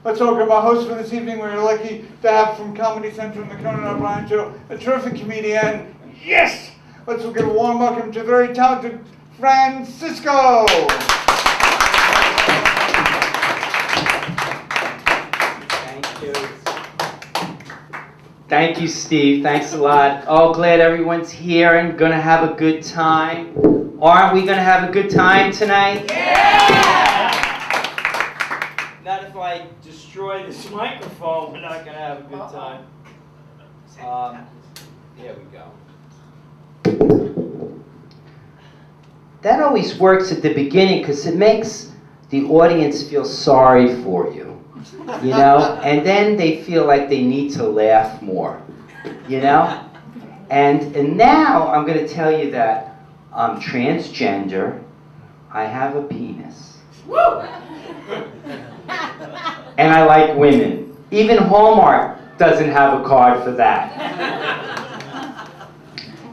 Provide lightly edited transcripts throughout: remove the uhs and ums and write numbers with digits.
Let's welcome our host for this evening. We're lucky to have from Comedy Central and the Conan O'Brien Show, a terrific comedian. Yes! Let's give a warm welcome to the very talented Fran Sisco. Thank you. Thank you, Steve. Thanks a lot. Oh, glad everyone's here and gonna have a good time. Aren't we gonna have a good time tonight? Yeah! Not if I destroy this microphone, we're not gonna have a good time. There we go. That always works at the beginning because it makes the audience feel sorry for you, you know? And then they feel like they need to laugh more, you know? And now I'm going to tell you that I'm transgender, I have a penis, and I like women. Even Hallmark doesn't have a card for that.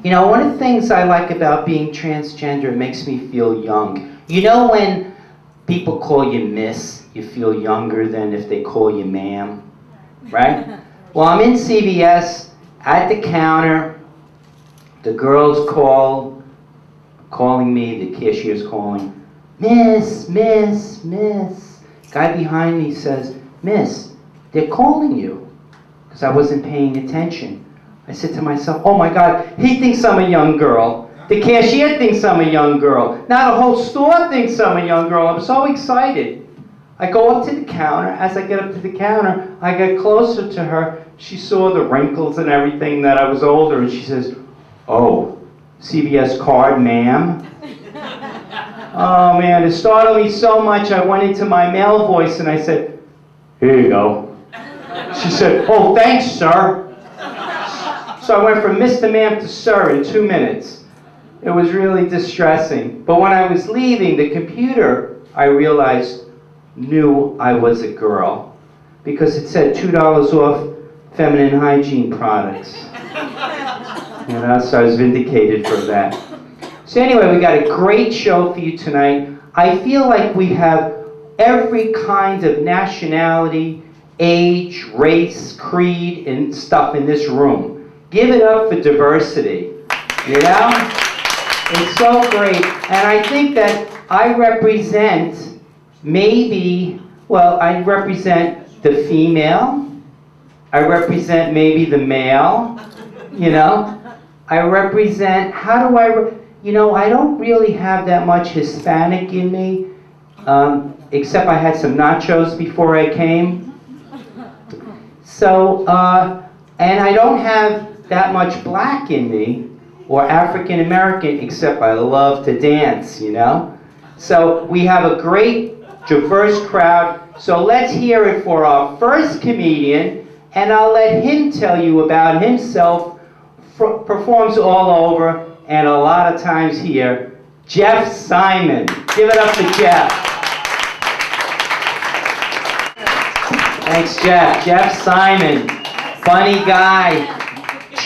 You know, one of the things I like about being transgender, it makes me feel young. You know when people call you miss, you feel younger than if they call you ma'am, right? Well, I'm in CVS, at the counter, the girl's calling me, the cashier's calling, miss, miss, miss. Guy behind me says, miss, they're calling you, because I wasn't paying attention. I said to myself, oh my God, he thinks I'm a young girl. The cashier thinks I'm a young girl. Now the whole store thinks I'm a young girl. I'm so excited. I go up to the counter. As I get up to the counter, I get closer to her. She saw the wrinkles and everything, that I was older, and she says, oh, CVS card, ma'am? Oh man, it startled me so much, I went into my male voice and I said, here you go. She said, oh, thanks, sir. So I went from Mr. Ma'am to Sir in 2 minutes. It was really distressing. But when I was leaving, the computer, I realized, knew I was a girl because it said $2 off feminine hygiene products. You know, so I was vindicated for that. So anyway, we got a great show for you tonight. I feel like we have every kind of nationality, age, race, creed, and stuff in this room. Give it up for diversity, you know? It's so great. And I think that I represent I represent the female. I represent maybe the male, you know? I represent, I don't really have that much Hispanic in me, except I had some nachos before I came. So, and I don't have that much black in me, or African American, except I love to dance, you know? So we have a great, diverse crowd. So let's hear it for our first comedian, and I'll let him tell you about himself. Performs all over, and a lot of times here, Jeff Simon. Give it up for Jeff. Thanks, Jeff. Jeff Simon, funny guy.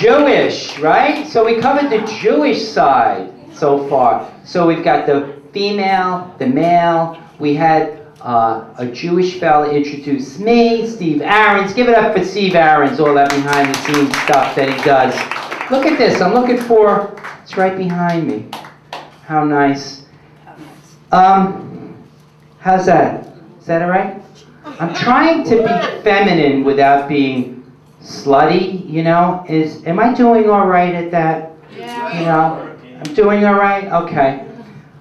Jewish, right? So we covered the Jewish side so far. So we've got the female, the male. We had a Jewish fella introduce me, Steve Aarons. Give it up for Steve Aarons, all that behind the scenes stuff that he does. Look at this. I'm looking for, it's right behind me. How nice. How's that? Is that all right? I'm trying to be feminine without being slutty, you know. Am I doing all right at that? Yeah. You know, I'm doing all right? Okay.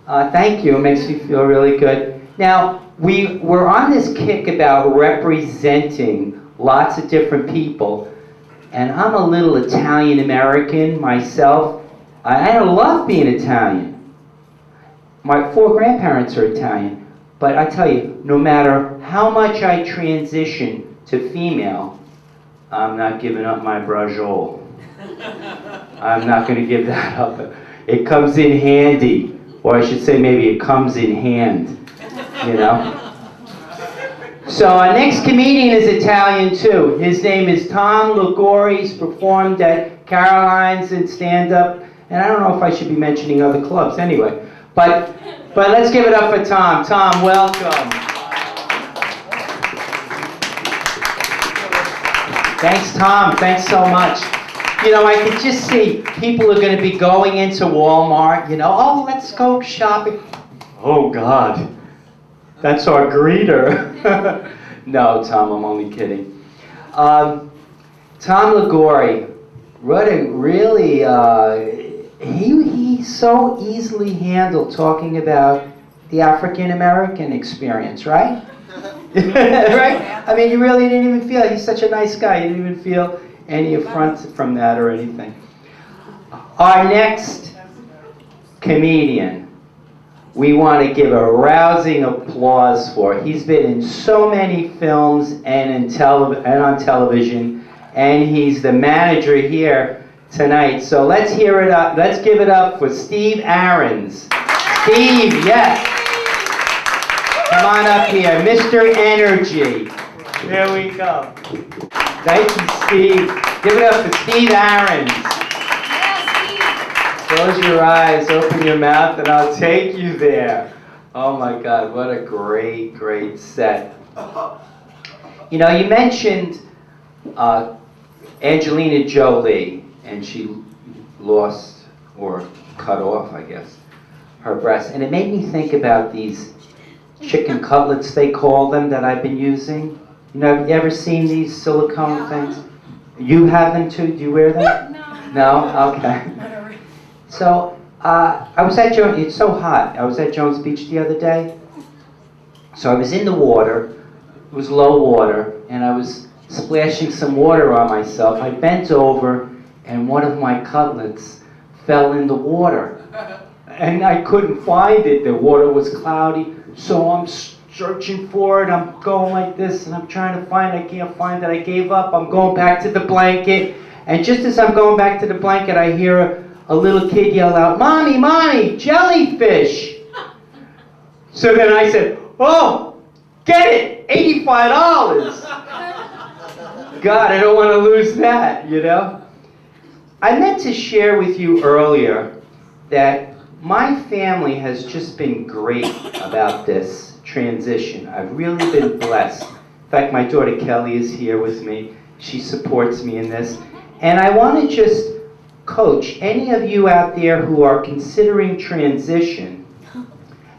Thank you. It makes me feel really good. Now, we're on this kick about representing lots of different people, and I'm a little Italian-American myself. I love being Italian. My 4 grandparents are Italian, but I tell you, no matter how much I transition to female, I'm not giving up my brajol. I'm not going to give that up. It comes in handy, or I should say maybe it comes in hand, you know? So our next comedian is Italian too. His name is Tom Liguori. He's performed at Caroline's and stand-up, and I don't know if I should be mentioning other clubs anyway. But let's give it up for Tom. Tom, welcome. Thanks, Tom. Thanks so much. You know, I could just see people are going to be going into Walmart, you know, oh, let's go shopping. Oh, God, that's our greeter. No, Tom, I'm only kidding. Tom Liguori, what a really, he so easily handled talking about the African-American experience, right? Right? I mean, you really didn't even feel it. He's such a nice guy. You didn't even feel any affront from that or anything. Our next comedian, we want to give a rousing applause for. He's been in so many films and on television, and he's the manager here tonight. So let's hear it up. Let's give it up for Steve Aarons. Steve, yes. Come on up here, Mr. Energy. There we go. Thank you, Steve. Give it up for Steve Aarons. Close your eyes, open your mouth, and I'll take you there. Oh my God, what a great, great set. You know, you mentioned Angelina Jolie, and she lost, or cut off, I guess, her breast. And it made me think about these chicken cutlets, they call them, that I've been using. You know, have you ever seen these silicone things? You have them too? Do you wear them? No. No? Okay. So, I was at Jones, it's so hot. I was at Jones Beach the other day. So I was in the water, it was low water, and I was splashing some water on myself. I bent over, and one of my cutlets fell in the water. And I couldn't find it. The water was cloudy. So I'm searching for it. I'm going like this, and I'm trying to find it. I can't find it. I gave up. I'm going back to the blanket. And just as I'm going back to the blanket, I hear a little kid yell out, "Mommy, Mommy, jellyfish!" So then I said, "Oh, get it, $85. God, I don't want to lose that, you know? I meant to share with you earlier that my family has just been great about this transition. I've really been blessed. In fact, my daughter Kelly is here with me. She supports me in this. And I want to just coach any of you out there who are considering transition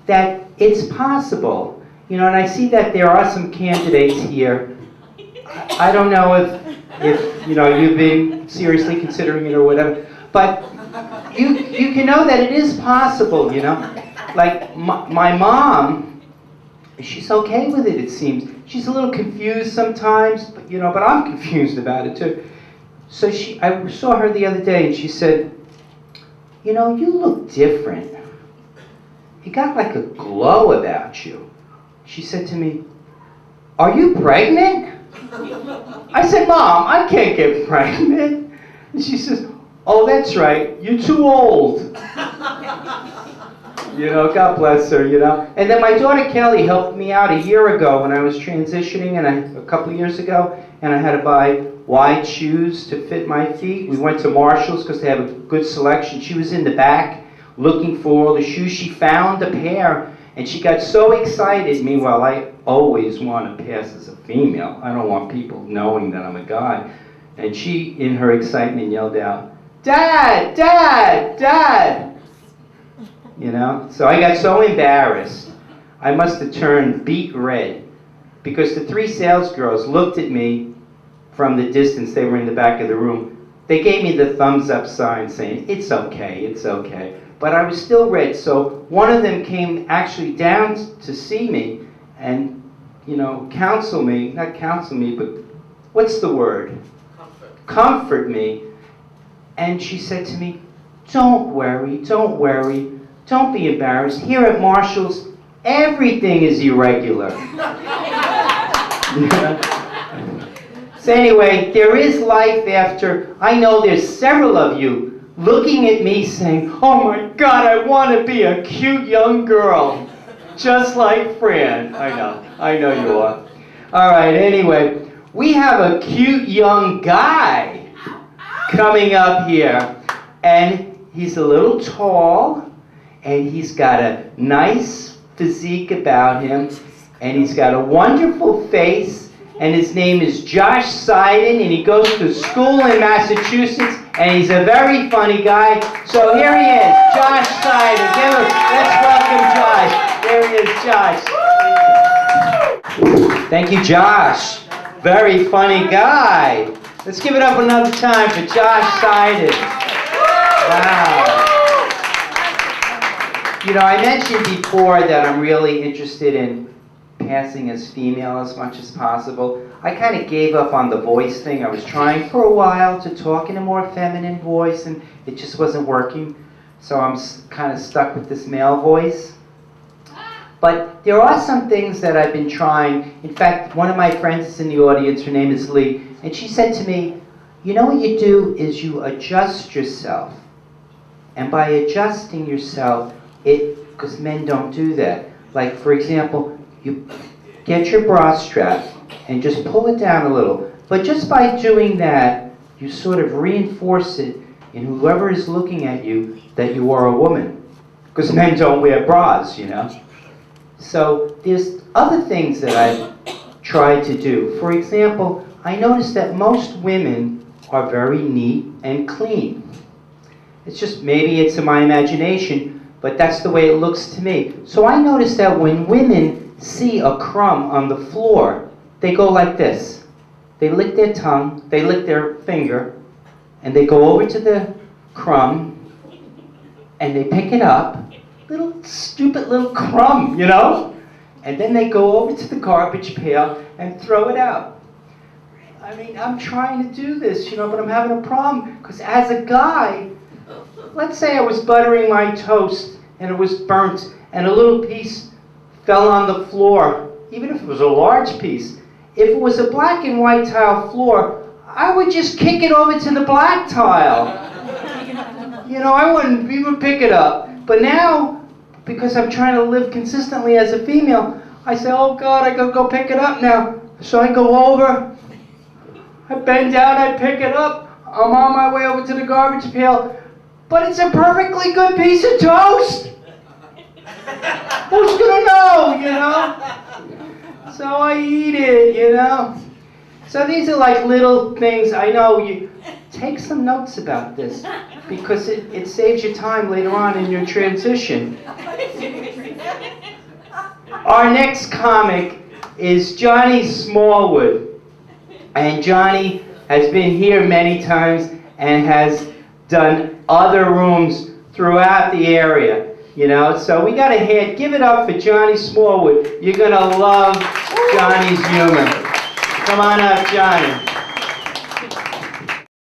that it's possible. You know, and I see that there are some candidates here. I don't know if you know, you've been seriously considering it or whatever, but you can know that it is possible, you know? Like, my mom, she's okay with it, it seems. She's a little confused sometimes, but, you know, but I'm confused about it, too. So I saw her the other day, and she said, "You know, you look different. You got like a glow about you." She said to me, "Are you pregnant?" I said, "Mom, I can't get pregnant." And she says, "Oh, that's right, you're too old." You know, God bless her, you know. And then my daughter Kelly helped me out a year ago when I was transitioning, and a couple of years ago, and I had to buy wide shoes to fit my feet. We went to Marshall's because they have a good selection. She was in the back looking for all the shoes. She found a pair, and she got so excited. Meanwhile, I always want to pass as a female. I don't want people knowing that I'm a guy. And she, in her excitement, yelled out, "Dad, Dad, Dad!" You know? So I got so embarrassed. I must have turned beet red because the three sales girls looked at me from the distance. They were in the back of the room. They gave me the thumbs up sign saying, "It's okay, it's okay." But I was still red, so one of them came actually down to see me and, you know, counsel me, not counsel me, but what's the word? Comfort me. And she said to me, don't worry, don't be embarrassed. Here at Marshall's, everything is irregular." So anyway, there is life after. I know there's several of you looking at me saying, "Oh my God, I want to be a cute young girl, just like Fran." I know you are. All right, anyway, we have a cute young guy coming up here, and he's a little tall, and he's got a nice physique about him, and he's got a wonderful face, and his name is Josh Seiden, and he goes to school in Massachusetts, and he's a very funny guy. So here he is, Josh Seiden. Let's welcome Josh. There he is, Josh. Thank you, Josh. Very funny guy. Let's give it up another time for Josh Seiden. Wow. You know, I mentioned before that I'm really interested in passing as female as much as possible. I kind of gave up on the voice thing. I was trying for a while to talk in a more feminine voice, and it just wasn't working. So I'm kind of stuck with this male voice. But there are some things that I've been trying. In fact, one of my friends is in the audience. Her name is Lee. And she said to me, you know what you do is you adjust yourself. And by adjusting yourself, because men don't do that. Like, for example, you get your bra strap and just pull it down a little. But just by doing that, you sort of reinforce it in whoever is looking at you that you are a woman. Because men don't wear bras, you know. So there's other things that I've tried to do. For example, I noticed that most women are very neat and clean. It's just, maybe it's in my imagination, but that's the way it looks to me. So I noticed that when women see a crumb on the floor, they go like this. They lick their tongue, they lick their finger, and they go over to the crumb, and they pick it up. Little stupid little crumb, you know? And then they go over to the garbage pail and throw it out. I mean, I'm trying to do this, you know, but I'm having a problem. Because as a guy, let's say I was buttering my toast and it was burnt and a little piece fell on the floor, even if it was a large piece. If it was a black and white tile floor, I would just kick it over to the black tile. You know, I wouldn't even pick it up. But now, because I'm trying to live consistently as a female, I say, oh God, I gotta go pick it up now. So I go over, I bend down, I pick it up, I'm on my way over to the garbage pail, but it's a perfectly good piece of toast! Who's gonna know, you know? So I eat it, you know? So these are like little things. I know you take some notes about this because it saves you time later on in your transition. Our next comic is Johnny Smallwood. And Johnny has been here many times and has done other rooms throughout the area. You know, so we got to give it up for Johnny Smallwood. You're going to love Johnny's humor. Come on up, Johnny.